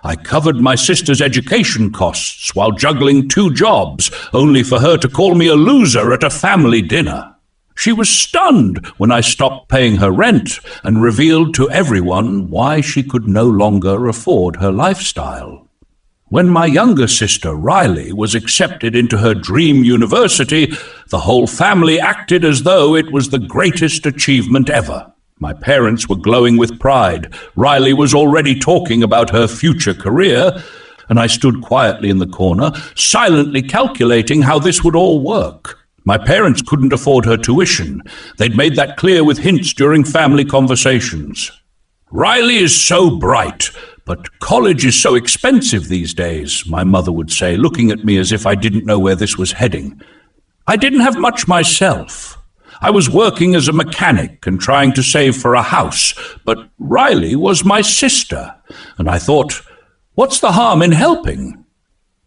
I covered my sister's education costs while juggling 2 jobs, only for her to call me a loser at a family dinner. She was stunned when I stopped paying her rent and revealed to everyone why she could no longer afford her lifestyle. When my younger sister, Riley, was accepted into her dream university, the whole family acted as though it was the greatest achievement ever. My parents were glowing with pride. Riley was already talking about her future career, and I stood quietly in the corner, silently calculating how this would all work. My parents couldn't afford her tuition. They'd made that clear with hints during family conversations. "Riley is so bright, but college is so expensive these days," my mother would say, looking at me as if I didn't know where this was heading. I didn't have much myself. I was working as a mechanic and trying to save for a house, but Riley was my sister, and I thought, what's the harm in helping?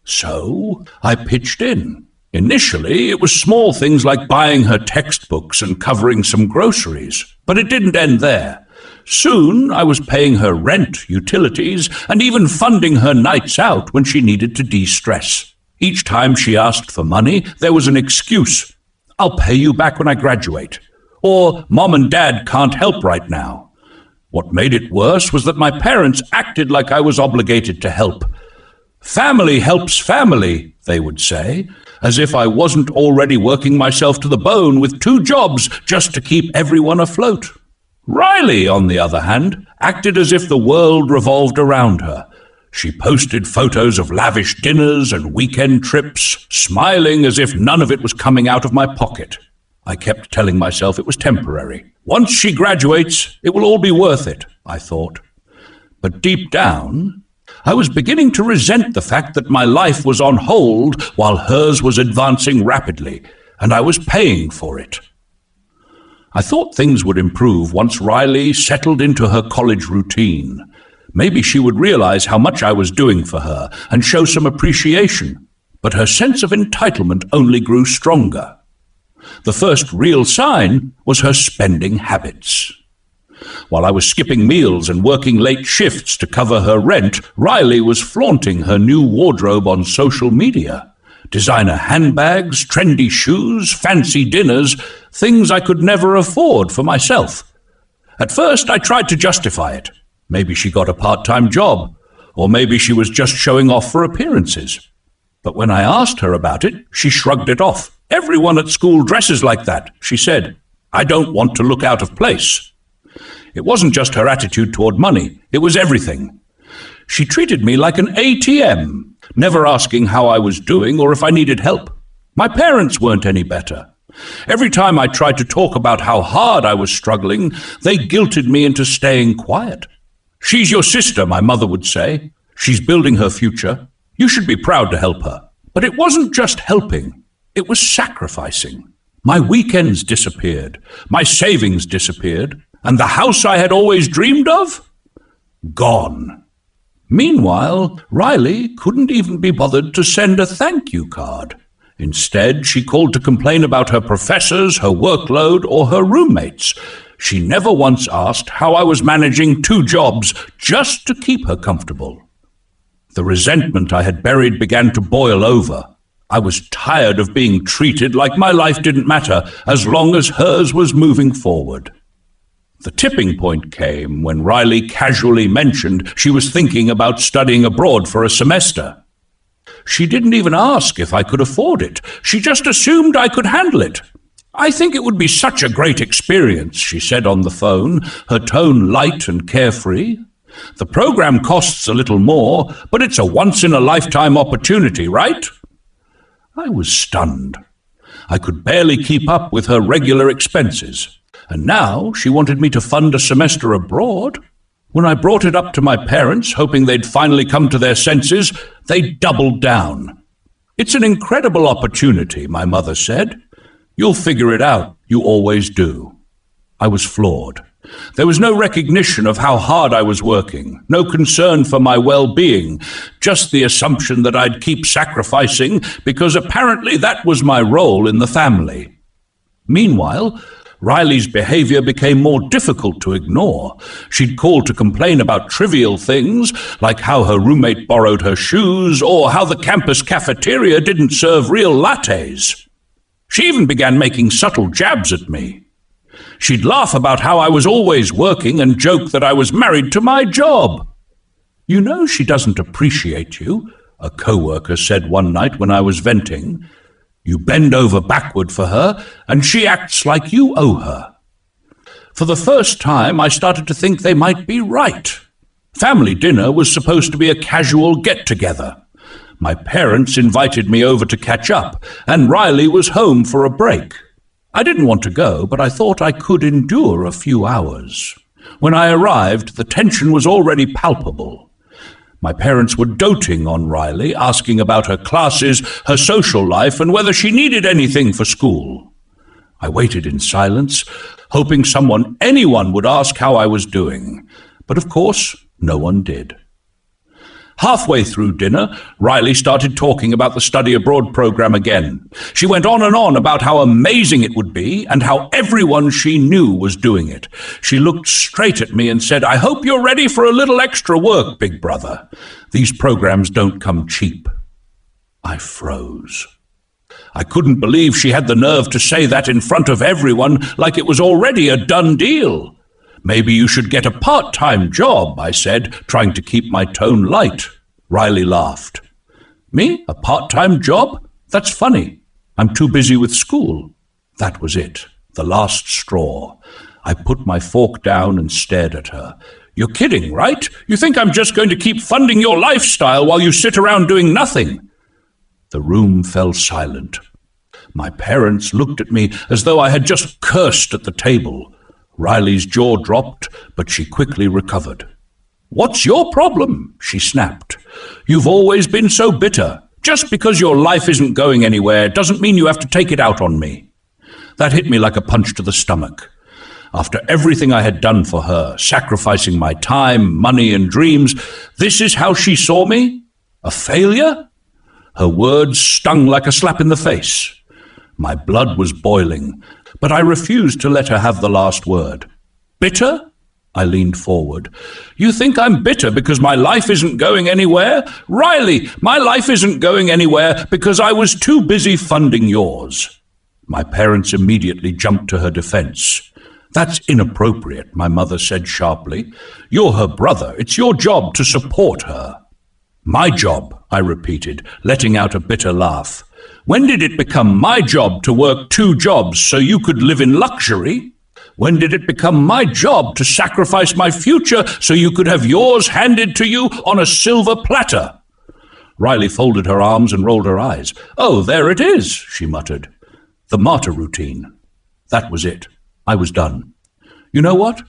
So I pitched in. Initially, it was small things like buying her textbooks and covering some groceries, but it didn't end there. Soon, I was paying her rent, utilities, and even funding her nights out when she needed to de-stress. Each time she asked for money, there was an excuse. "I'll pay you back when I graduate." Or, "Mom and Dad can't help right now." What made it worse was that my parents acted like I was obligated to help. "Family helps family," they would say, as if I wasn't already working myself to the bone with 2 jobs just to keep everyone afloat. Riley, on the other hand, acted as if the world revolved around her. She posted photos of lavish dinners and weekend trips, smiling as if none of it was coming out of my pocket. I kept telling myself it was temporary. Once she graduates, it will all be worth it, I thought. But deep down, I was beginning to resent the fact that my life was on hold while hers was advancing rapidly, and I was paying for it. I thought things would improve once Riley settled into her college routine. Maybe she would realize how much I was doing for her and show some appreciation, but her sense of entitlement only grew stronger. The first real sign was her spending habits. While I was skipping meals and working late shifts to cover her rent, Riley was flaunting her new wardrobe on social media. Designer handbags, trendy shoes, fancy dinners, things I could never afford for myself. At first, I tried to justify it. Maybe she got a part-time job, or maybe she was just showing off for appearances. But when I asked her about it, she shrugged it off. "Everyone at school dresses like that," she said. "I don't want to look out of place." It wasn't just her attitude toward money, it was everything. She treated me like an ATM, never asking how I was doing or if I needed help. My parents weren't any better. Every time I tried to talk about how hard I was struggling, they guilted me into staying quiet. "She's your sister," my mother would say. "She's building her future. You should be proud to help her." But it wasn't just helping, it was sacrificing. My weekends disappeared, my savings disappeared, and the house I had always dreamed of? Gone. Meanwhile, Riley couldn't even be bothered to send a thank you card. Instead, she called to complain about her professors, her workload, or her roommates. She never once asked how I was managing 2 jobs just to keep her comfortable. The resentment I had buried began to boil over. I was tired of being treated like my life didn't matter as long as hers was moving forward. The tipping point came when Riley casually mentioned she was thinking about studying abroad for a semester. She didn't even ask if I could afford it. She just assumed I could handle it. "I think it would be such a great experience," she said on the phone, her tone light and carefree. "The program costs a little more, but it's a once-in-a-lifetime opportunity, right?" I was stunned. I could barely keep up with her regular expenses. And now she wanted me to fund a semester abroad. When I brought it up to my parents, hoping they'd finally come to their senses, they doubled down. "It's an incredible opportunity," my mother said. "You'll figure it out. You always do." I was floored. There was no recognition of how hard I was working, no concern for my well-being, just the assumption that I'd keep sacrificing because apparently that was my role in the family. Meanwhile, Riley's behavior became more difficult to ignore. She'd call to complain about trivial things, like how her roommate borrowed her shoes or how the campus cafeteria didn't serve real lattes. She even began making subtle jabs at me. She'd laugh about how I was always working and joke that I was married to my job. "You know she doesn't appreciate you," a coworker said one night when I was venting. "You bend over backward for her, and she acts like you owe her." For the first time, I started to think they might be right. Family dinner was supposed to be a casual get-together. My parents invited me over to catch up, and Riley was home for a break. I didn't want to go, but I thought I could endure a few hours. When I arrived, the tension was already palpable. My parents were doting on Riley, asking about her classes, her social life, and whether she needed anything for school. I waited in silence, hoping anyone would ask how I was doing. But of course, no one did. Halfway through dinner, Riley started talking about the study abroad program again. She went on and on about how amazing it would be and how everyone she knew was doing it. She looked straight at me and said, "I hope you're ready for a little extra work, big brother. These programs don't come cheap." I froze. I couldn't believe she had the nerve to say that in front of everyone, like it was already a done deal. "Maybe you should get a part-time job," I said, trying to keep my tone light. Riley laughed. "Me? A part-time job? That's funny. I'm too busy with school." That was it, the last straw. I put my fork down and stared at her. "You're kidding, right? You think I'm just going to keep funding your lifestyle while you sit around doing nothing?" The room fell silent. My parents looked at me as though I had just cursed at the table. Riley's jaw dropped, but she quickly recovered. "What's your problem?" she snapped. "You've always been so bitter. Just because your life isn't going anywhere doesn't mean you have to take it out on me." That hit me like a punch to the stomach. After everything I had done for her, sacrificing my time, money, and dreams, this is how she saw me? A failure? Her words stung like a slap in the face. My blood was boiling, but I refused to let her have the last word. "Bitter?" I leaned forward. "You think I'm bitter because my life isn't going anywhere? Riley, my life isn't going anywhere because I was too busy funding yours." My parents immediately jumped to her defense. "That's inappropriate," my mother said sharply. "You're her brother. It's your job to support her." "My job," I repeated, letting out a bitter laugh. "When did it become my job to work 2 jobs so you could live in luxury? When did it become my job to sacrifice my future so you could have yours handed to you on a silver platter?" Riley folded her arms and rolled her eyes. "Oh, there it is," she muttered. The martyr routine. That was it. I was done. "You know what?"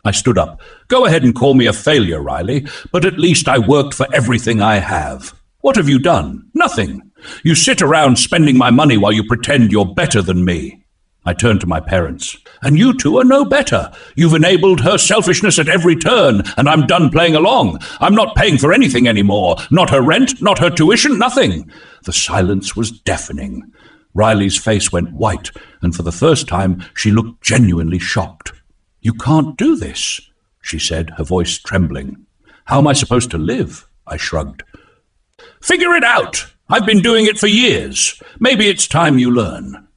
I stood up. "Go ahead and call me a failure, Riley, but at least I worked for everything I have. What have you done? Nothing. You sit around spending my money while you pretend you're better than me." I turned to my parents. "And you two are no better. You've enabled her selfishness at every turn, and I'm done playing along. I'm not paying for anything anymore. Not her rent, not her tuition, nothing." The silence was deafening. Riley's face went white, and for the first time she looked genuinely shocked. "You can't do this," she said, her voice trembling. "How am I supposed to live?" I shrugged. "Figure it out. I've been doing it for years. Maybe it's time you learn."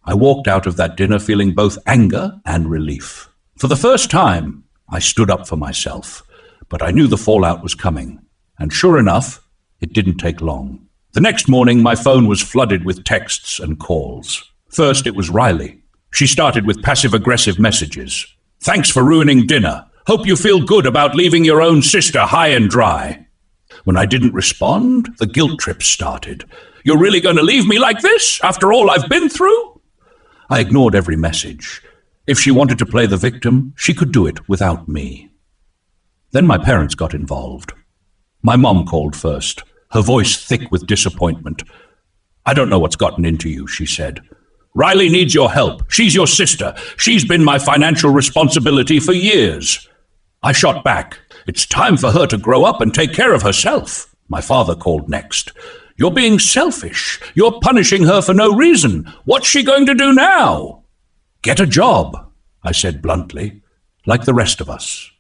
I walked out of that dinner feeling both anger and relief. For the first time, I stood up for myself, but I knew the fallout was coming. And sure enough, it didn't take long. The next morning, my phone was flooded with texts and calls. First, it was Riley. She started with passive-aggressive messages. "Thanks for ruining dinner. Hope you feel good about leaving your own sister high and dry." When I didn't respond, the guilt trip started. "You're really going to leave me like this, after all I've been through?" I ignored every message. If she wanted to play the victim, she could do it without me. Then my parents got involved. My mom called first, her voice thick with disappointment. "I don't know what's gotten into you," she said. "Riley needs your help. She's your sister. She's been my financial responsibility for years." I shot back. "It's time for her to grow up and take care of herself." My father called next. "You're being selfish. You're punishing her for no reason. What's she going to do now?" "Get a job," I said bluntly, like the rest of us.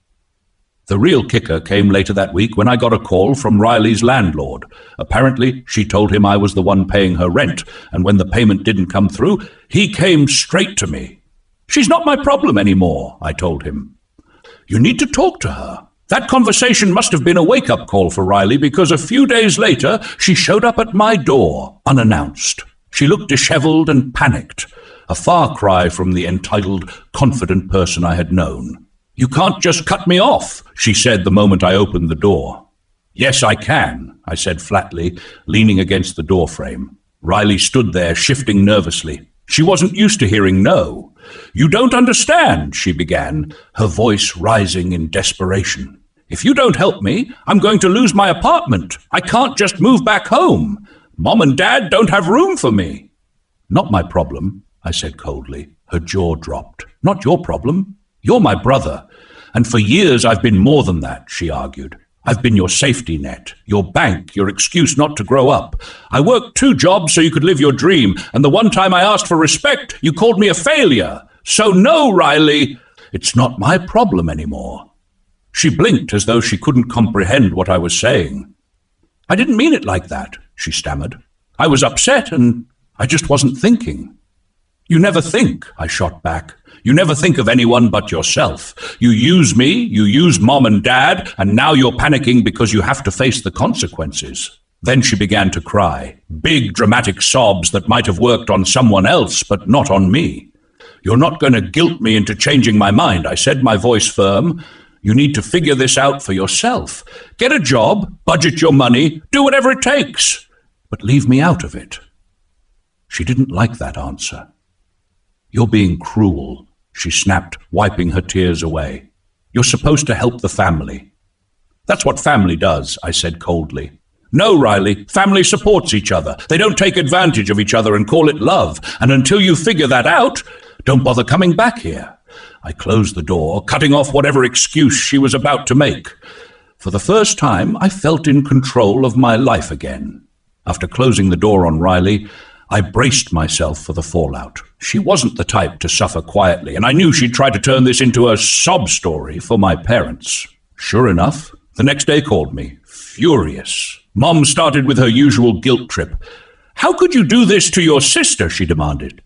The real kicker came later that week when I got a call from Riley's landlord. Apparently, she told him I was the one paying her rent, and when the payment didn't come through, he came straight to me. "She's not my problem anymore," I told him. "You need to talk to her." That conversation must have been a wake-up call for Riley, because a few days later, she showed up at my door, unannounced. She looked disheveled and panicked, a far cry from the entitled, confident person I had known. "You can't just cut me off," she said the moment I opened the door. "Yes, I can," I said flatly, leaning against the doorframe. Riley stood there, shifting nervously. She wasn't used to hearing no. "You don't understand," she began, her voice rising in desperation. "If you don't help me, I'm going to lose my apartment. I can't just move back home. Mom and Dad don't have room for me." "Not my problem," I said coldly. Her jaw dropped. "Not your problem. You're my brother, and for years I've been more than that," she argued. "I've been your safety net, your bank, your excuse not to grow up. I worked 2 jobs so you could live your dream, and the one time I asked for respect, you called me a failure. So no, Riley, it's not my problem anymore." She blinked as though she couldn't comprehend what I was saying. "I didn't mean it like that," she stammered. "I was upset and I just wasn't thinking." "You never think," I shot back. "You never think of anyone but yourself. You use me, you use Mom and Dad, and now you're panicking because you have to face the consequences." Then she began to cry, big dramatic sobs that might have worked on someone else, but not on me. "You're not going to guilt me into changing my mind," I said, my voice firm. "You need to figure this out for yourself. Get a job, budget your money, do whatever it takes, but leave me out of it." She didn't like that answer. "You're being cruel," she snapped, wiping her tears away. "You're supposed to help the family." "That's what family does," I said coldly. "No, Riley, family supports each other. They don't take advantage of each other and call it love. And until you figure that out, don't bother coming back here." I closed the door, cutting off whatever excuse she was about to make. For the first time, I felt in control of my life again. After closing the door on Riley, I braced myself for the fallout. She wasn't the type to suffer quietly, and I knew she'd try to turn this into a sob story for my parents. Sure enough, the next day called me, furious. Mom started with her usual guilt trip. "How could you do this to your sister?" she demanded.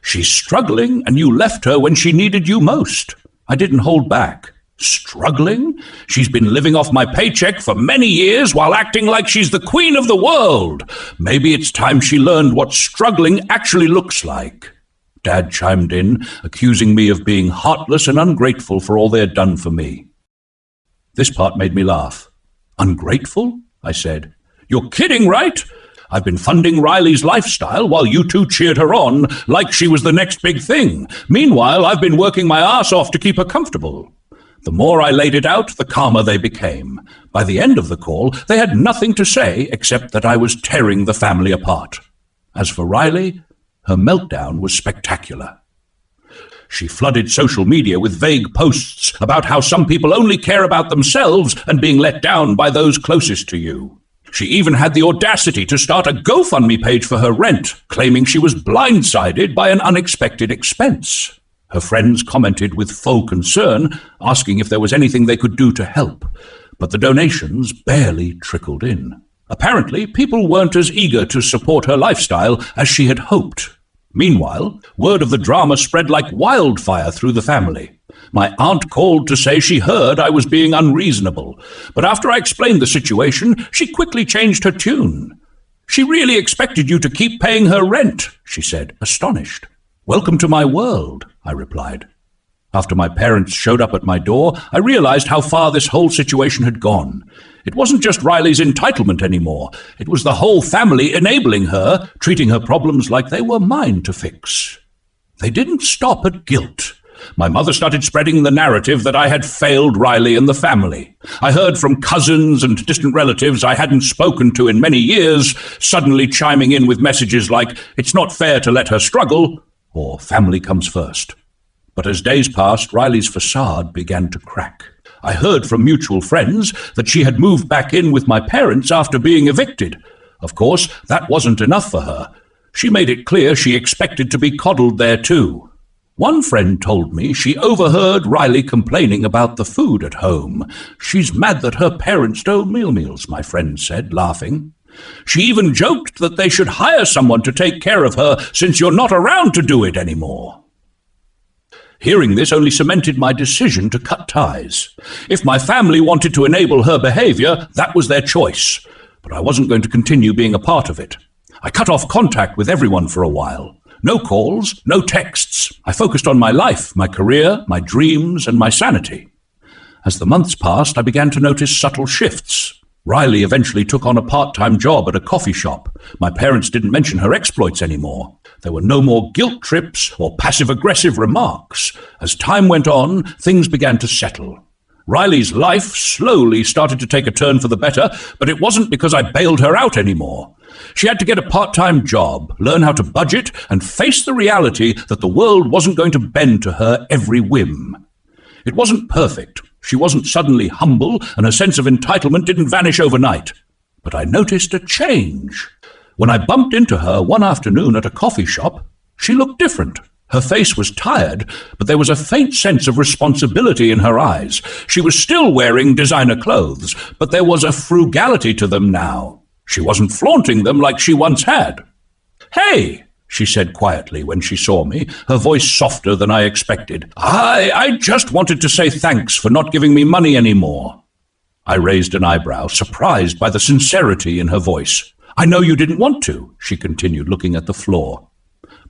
"She's struggling, and you left her when she needed you most." I didn't hold back. "Struggling? She's been living off my paycheck for many years while acting like she's the queen of the world. Maybe it's time she learned what struggling actually looks like." Dad chimed in, accusing me of being heartless and ungrateful for all they had done for me. This part made me laugh. "Ungrateful?" I said. "You're kidding, right? I've been funding Riley's lifestyle while you two cheered her on like she was the next big thing. Meanwhile, I've been working my ass off to keep her comfortable." The more I laid it out, the calmer they became. By the end of the call, they had nothing to say except that I was tearing the family apart. As for Riley, her meltdown was spectacular. She flooded social media with vague posts about how some people only care about themselves and being let down by those closest to you. She even had the audacity to start a GoFundMe page for her rent, claiming she was blindsided by an unexpected expense. Her friends commented with faux concern, asking if there was anything they could do to help, but the donations barely trickled in. Apparently, people weren't as eager to support her lifestyle as she had hoped. Meanwhile, word of the drama spread like wildfire through the family. My aunt called to say she heard I was being unreasonable, but after I explained the situation, she quickly changed her tune. "She really expected you to keep paying her rent," she said, astonished. "Welcome to my world," I replied. After my parents showed up at my door, I realized how far this whole situation had gone. It wasn't just Riley's entitlement anymore. It was the whole family enabling her, treating her problems like they were mine to fix. They didn't stop at guilt. My mother started spreading the narrative that I had failed Riley and the family. I heard from cousins and distant relatives I hadn't spoken to in many years, suddenly chiming in with messages like, "It's not fair to let her struggle," or "Family comes first." But as days passed, Riley's facade began to crack. I heard from mutual friends that she had moved back in with my parents after being evicted. Of course, that wasn't enough for her. She made it clear she expected to be coddled there too. One friend told me she overheard Riley complaining about the food at home. She's mad that her parents don't meals, my friend said, laughing. She even joked that they should hire someone to take care of her since you're not around to do it anymore. Hearing this only cemented my decision to cut ties. If my family wanted to enable her behavior, that was their choice. But I wasn't going to continue being a part of it. I cut off contact with everyone for a while. No calls, no texts. I focused on my life, my career, my dreams, and my sanity. As the months passed, I began to notice subtle shifts. Riley eventually took on a part-time job at a coffee shop. My parents didn't mention her exploits anymore. There were no more guilt trips or passive-aggressive remarks. As time went on, things began to settle. Riley's life slowly started to take a turn for the better, but it wasn't because I bailed her out anymore. She had to get a part-time job, learn how to budget, and face the reality that the world wasn't going to bend to her every whim. It wasn't perfect. She wasn't suddenly humble, and her sense of entitlement didn't vanish overnight. But I noticed a change. When I bumped into her one afternoon at a coffee shop, she looked different. Her face was tired, but there was a faint sense of responsibility in her eyes. She was still wearing designer clothes, but there was a frugality to them now. She wasn't flaunting them like she once had. "Hey," she said quietly when she saw me, her voice softer than I expected. I just wanted to say thanks for not giving me money anymore." I raised an eyebrow, surprised by the sincerity in her voice. "I know you didn't want to," she continued, looking at the floor.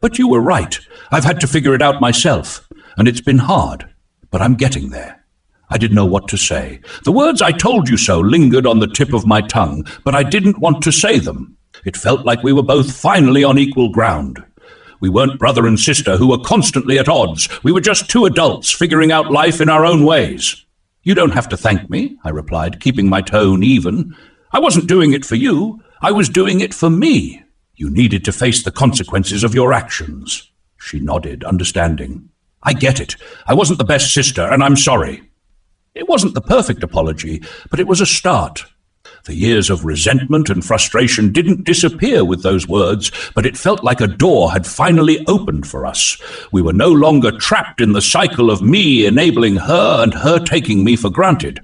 "But you were right. I've had to figure it out myself, and it's been hard, but I'm getting there." I didn't know what to say. The words "I told you so" lingered on the tip of my tongue, but I didn't want to say them. It felt like we were both finally on equal ground. We weren't brother and sister who were constantly at odds. We were just two adults figuring out life in our own ways. "You don't have to thank me," I replied, keeping my tone even. "I wasn't doing it for you. I was doing it for me. You needed to face the consequences of your actions." She nodded, understanding. "I get it. I wasn't the best sister, and I'm sorry." It wasn't the perfect apology, but it was a start. The years of resentment and frustration didn't disappear with those words, but it felt like a door had finally opened for us. We were no longer trapped in the cycle of me enabling her and her taking me for granted.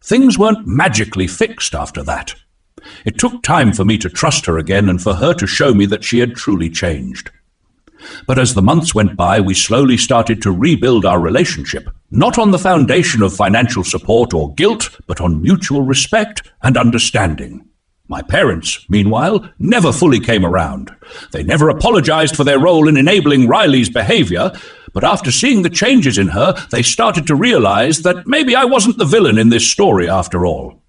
Things weren't magically fixed after that. It took time for me to trust her again and for her to show me that she had truly changed. But as the months went by, we slowly started to rebuild our relationship, not on the foundation of financial support or guilt, but on mutual respect and understanding. My parents, meanwhile, never fully came around. They never apologized for their role in enabling Riley's behavior, but after seeing the changes in her, they started to realize that maybe I wasn't the villain in this story after all.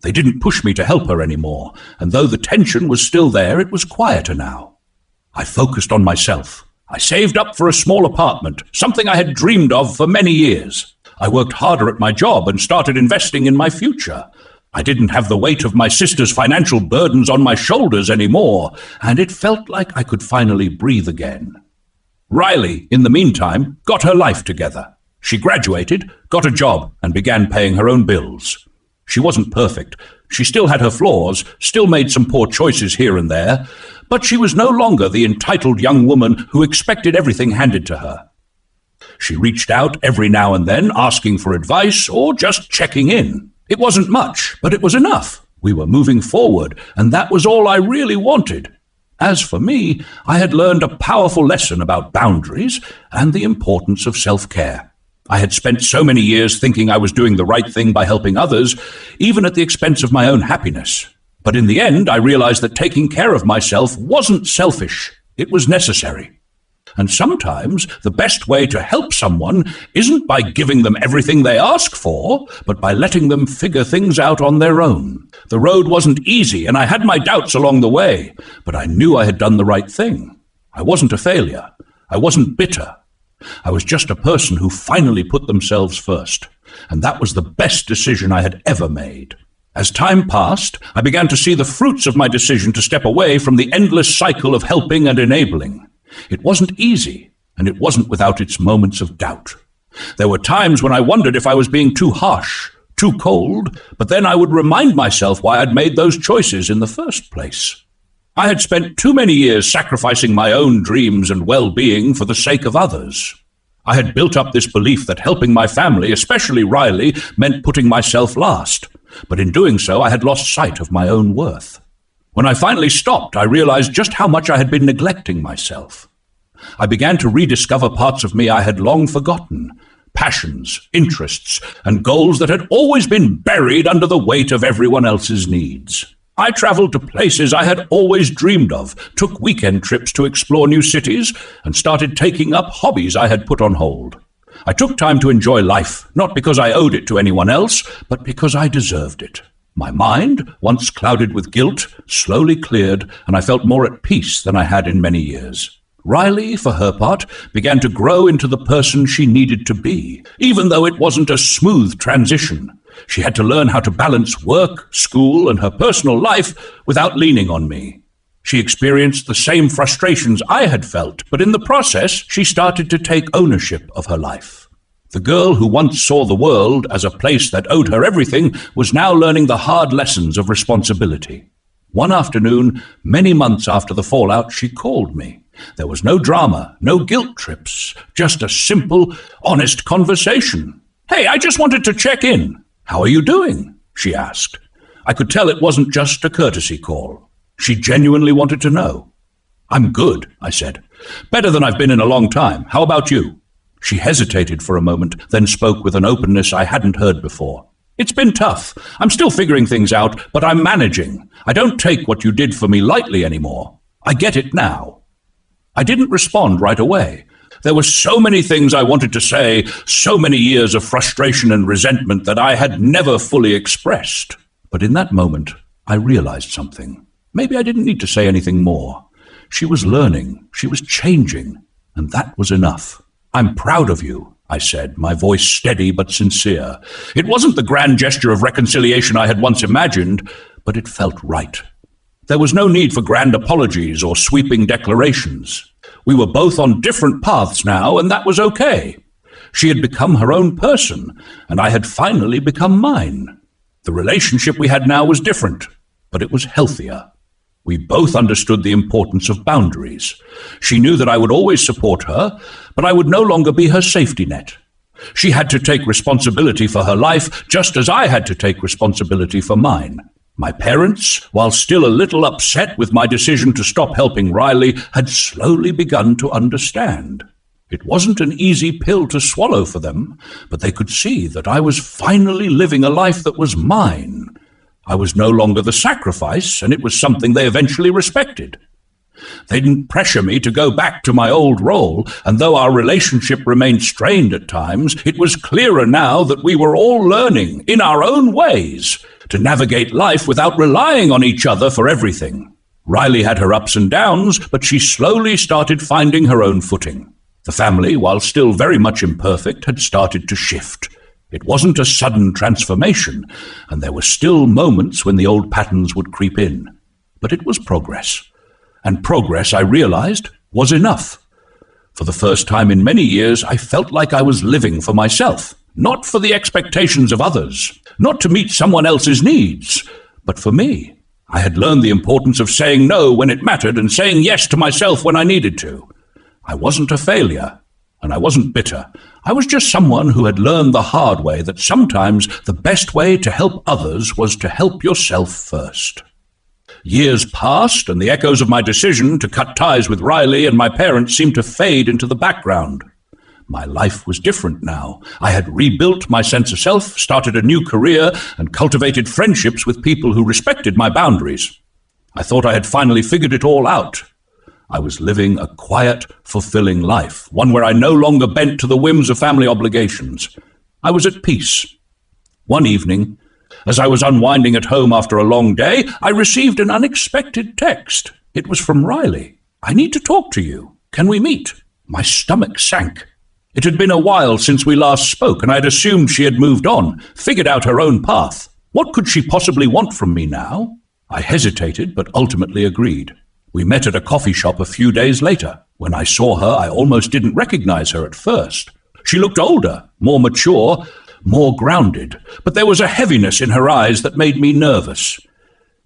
They didn't push me to help her anymore, and though the tension was still there, it was quieter now. I focused on myself. I saved up for a small apartment, something I had dreamed of for many years. I worked harder at my job and started investing in my future. I didn't have the weight of my sister's financial burdens on my shoulders anymore, and it felt like I could finally breathe again. Riley, in the meantime, got her life together. She graduated, got a job, and began paying her own bills. She wasn't perfect. She still had her flaws, still made some poor choices here and there, but she was no longer the entitled young woman who expected everything handed to her. She reached out every now and then, asking for advice or just checking in. It wasn't much, but it was enough. We were moving forward, and that was all I really wanted. As for me, I had learned a powerful lesson about boundaries and the importance of self-care. I had spent so many years thinking I was doing the right thing by helping others, even at the expense of my own happiness. But in the end, I realized that taking care of myself wasn't selfish. It was necessary. And sometimes the best way to help someone isn't by giving them everything they ask for, but by letting them figure things out on their own. The road wasn't easy, and I had my doubts along the way, but I knew I had done the right thing. I wasn't a failure. I wasn't bitter. I was just a person who finally put themselves first, and that was the best decision I had ever made. As time passed, I began to see the fruits of my decision to step away from the endless cycle of helping and enabling. It wasn't easy, and it wasn't without its moments of doubt. There were times when I wondered if I was being too harsh, too cold, but then I would remind myself why I'd made those choices in the first place. I had spent too many years sacrificing my own dreams and well-being for the sake of others. I had built up this belief that helping my family, especially Riley, meant putting myself last. But in doing so, I had lost sight of my own worth. When I finally stopped, I realized just how much I had been neglecting myself. I began to rediscover parts of me I had long forgotten, passions, interests, and goals that had always been buried under the weight of everyone else's needs. I traveled to places I had always dreamed of, took weekend trips to explore new cities, and started taking up hobbies I had put on hold. I took time to enjoy life, not because I owed it to anyone else, but because I deserved it. My mind, once clouded with guilt, slowly cleared, and I felt more at peace than I had in many years. Riley, for her part, began to grow into the person she needed to be, even though it wasn't a smooth transition. She had to learn how to balance work, school, and her personal life without leaning on me. She experienced the same frustrations I had felt, but in the process, she started to take ownership of her life. The girl who once saw the world as a place that owed her everything was now learning the hard lessons of responsibility. One afternoon, many months after the fallout, she called me. There was no drama, no guilt trips, just a simple, honest conversation. "Hey, I just wanted to check in. How are you doing?" she asked. I could tell it wasn't just a courtesy call. She genuinely wanted to know. "I'm good," I said. "Better than I've been in a long time. How about you?" She hesitated for a moment, then spoke with an openness I hadn't heard before. "It's been tough. I'm still figuring things out, but I'm managing. I don't take what you did for me lightly anymore. I get it now." I didn't respond right away. There were so many things I wanted to say, so many years of frustration and resentment that I had never fully expressed. But in that moment, I realized something. Maybe I didn't need to say anything more. She was learning, she was changing, and that was enough. "I'm proud of you," I said, my voice steady but sincere. It wasn't the grand gesture of reconciliation I had once imagined, but it felt right. There was no need for grand apologies or sweeping declarations. We were both on different paths now, and that was okay. She had become her own person, and I had finally become mine. The relationship we had now was different, but it was healthier. We both understood the importance of boundaries. She knew that I would always support her, but I would no longer be her safety net. She had to take responsibility for her life, just as I had to take responsibility for mine. My parents, while still a little upset with my decision to stop helping Riley, had slowly begun to understand. It wasn't an easy pill to swallow for them, but they could see that I was finally living a life that was mine. I was no longer the sacrifice, and it was something they eventually respected. They didn't pressure me to go back to my old role, and though our relationship remained strained at times, it was clearer now that we were all learning, in our own ways, to navigate life without relying on each other for everything. Riley had her ups and downs, but she slowly started finding her own footing. The family, while still very much imperfect, had started to shift. It wasn't a sudden transformation, and there were still moments when the old patterns would creep in. But it was progress. And progress, I realized, was enough. For the first time in many years, I felt like I was living for myself, not for the expectations of others, not to meet someone else's needs, but for me. I had learned the importance of saying no when it mattered and saying yes to myself when I needed to. I wasn't a failure, and I wasn't bitter. I was just someone who had learned the hard way that sometimes the best way to help others was to help yourself first. Years passed, and the echoes of my decision to cut ties with Riley and my parents seemed to fade into the background. My life was different now. I had rebuilt my sense of self, started a new career, and cultivated friendships with people who respected my boundaries. I thought I had finally figured it all out. I was living a quiet, fulfilling life, one where I no longer bent to the whims of family obligations. I was at peace. One evening, as I was unwinding at home after a long day, I received an unexpected text. It was from Riley. "I need to talk to you. Can we meet?" My stomach sank. It had been a while since we last spoke, and I'd assumed she had moved on, figured out her own path. What could she possibly want from me now? I hesitated, but ultimately agreed. We met at a coffee shop a few days later. When I saw her, I almost didn't recognize her at first. She looked older, more mature, more grounded, but there was a heaviness in her eyes that made me nervous.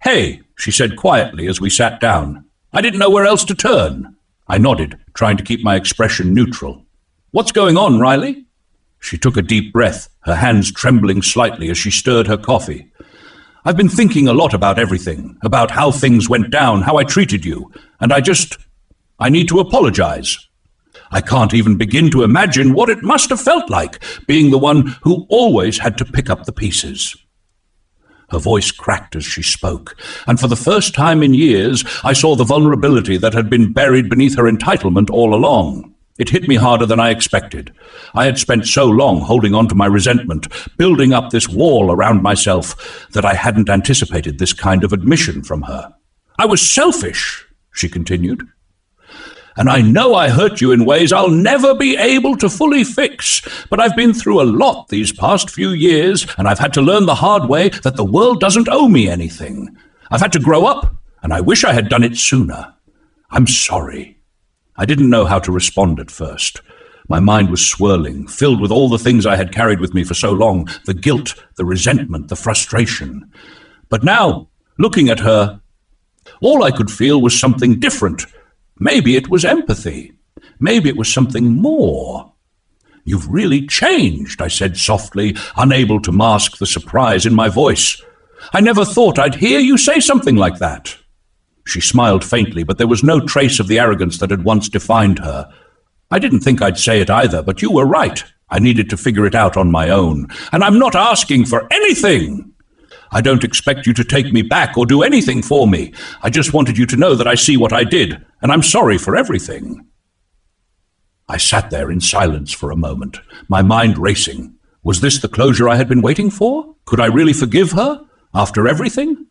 "Hey," she said quietly as we sat down. I didn't know where else to turn. I nodded, trying to keep my expression neutral. "What's going on, Riley?" She took a deep breath, her hands trembling slightly as she stirred her coffee. "I've been thinking a lot about everything, about how things went down, how I treated you, and I need to apologize. I can't even begin to imagine what it must have felt like, being the one who always had to pick up the pieces." Her voice cracked as she spoke, and for the first time in years, I saw the vulnerability that had been buried beneath her entitlement all along. It hit me harder than I expected. I had spent so long holding on to my resentment, building up this wall around myself, that I hadn't anticipated this kind of admission from her. "I was selfish," she continued. "And I know I hurt you in ways I'll never be able to fully fix, but I've been through a lot these past few years, and I've had to learn the hard way that the world doesn't owe me anything. I've had to grow up, and I wish I had done it sooner. I'm sorry." I didn't know how to respond at first. My mind was swirling, filled with all the things I had carried with me for so long, the guilt, the resentment, the frustration. But now, looking at her, all I could feel was something different. Maybe it was empathy. Maybe it was something more. "You've really changed," I said softly, unable to mask the surprise in my voice. "I never thought I'd hear you say something like that." She smiled faintly, but there was no trace of the arrogance that had once defined her. "I didn't think I'd say it either, but you were right. I needed to figure it out on my own. And I'm not asking for anything. I don't expect you to take me back or do anything for me. I just wanted you to know that I see what I did, and I'm sorry for everything." I sat there in silence for a moment, my mind racing. Was this the closure I had been waiting for? Could I really forgive her, after everything?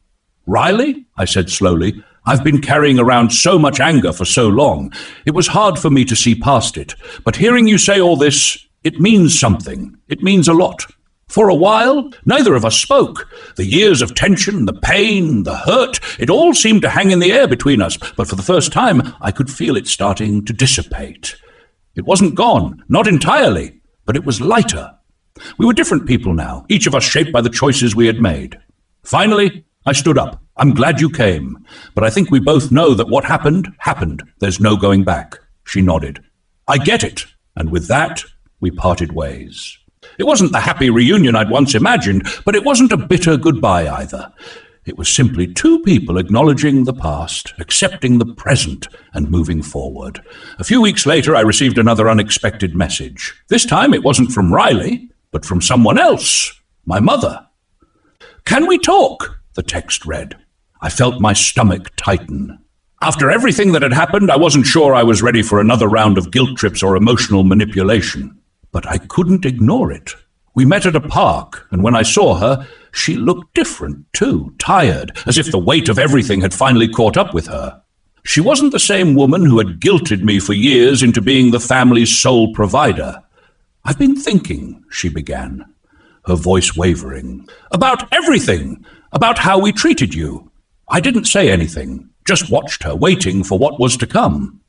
"Riley," I said slowly, "I've been carrying around so much anger for so long. It was hard for me to see past it. But hearing you say all this, it means something. It means a lot. For a while, neither of us spoke. The years of tension, the pain, the hurt, it all seemed to hang in the air between us, but for the first time, I could feel it starting to dissipate. It wasn't gone, not entirely, but it was lighter. We were different people now, each of us shaped by the choices we had made. Finally, I stood up. "I'm glad you came, but I think we both know that what happened, happened. There's no going back." She nodded. "I get it." And with that, we parted ways. It wasn't the happy reunion I'd once imagined, but it wasn't a bitter goodbye either. It was simply two people acknowledging the past, accepting the present, and moving forward. A few weeks later, I received another unexpected message. This time it wasn't from Riley, but from someone else, my mother. "Can we talk?" the text read. I felt my stomach tighten. After everything that had happened, I wasn't sure I was ready for another round of guilt trips or emotional manipulation. But I couldn't ignore it. We met at a park, and when I saw her, she looked different too, tired, as if the weight of everything had finally caught up with her. She wasn't the same woman who had guilted me for years into being the family's sole provider. "I've been thinking," she began, her voice wavering, "about everything, about how we treated you." I didn't say anything, just watched her, waiting for what was to come.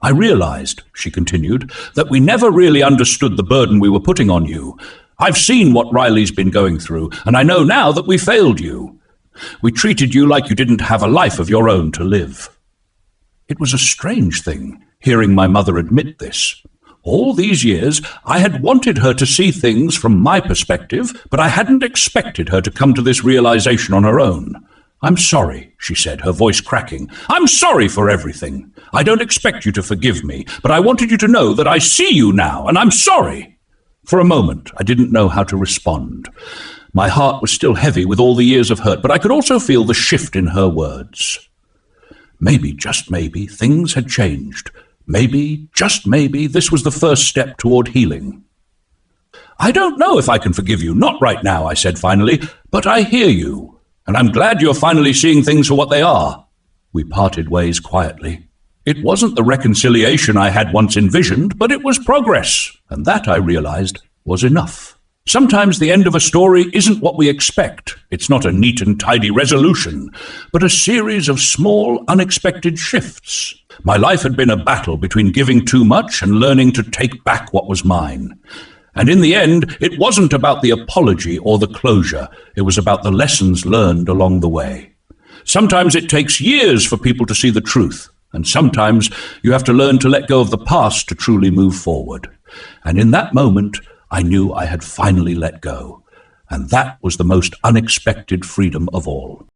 "I realized," she continued, "that we never really understood the burden we were putting on you. I've seen what Riley's been going through, and I know now that we failed you. We treated you like you didn't have a life of your own to live." It was a strange thing, hearing my mother admit this. All these years, I had wanted her to see things from my perspective, but I hadn't expected her to come to this realization on her own. "I'm sorry," she said, her voice cracking. "I'm sorry for everything. I don't expect you to forgive me, but I wanted you to know that I see you now, and I'm sorry." For a moment, I didn't know how to respond. My heart was still heavy with all the years of hurt, but I could also feel the shift in her words. Maybe, just maybe, things had changed. Maybe, just maybe, this was the first step toward healing. "I don't know if I can forgive you, not right now," I said finally, "but I hear you. And I'm glad you're finally seeing things for what they are." We parted ways quietly. It wasn't the reconciliation I had once envisioned, but it was progress, and that, I realized, was enough. Sometimes the end of a story isn't what we expect. It's not a neat and tidy resolution, but a series of small, unexpected shifts. My life had been a battle between giving too much and learning to take back what was mine. And in the end, it wasn't about the apology or the closure. It was about the lessons learned along the way. Sometimes it takes years for people to see the truth, and sometimes you have to learn to let go of the past to truly move forward. And in that moment, I knew I had finally let go. And that was the most unexpected freedom of all.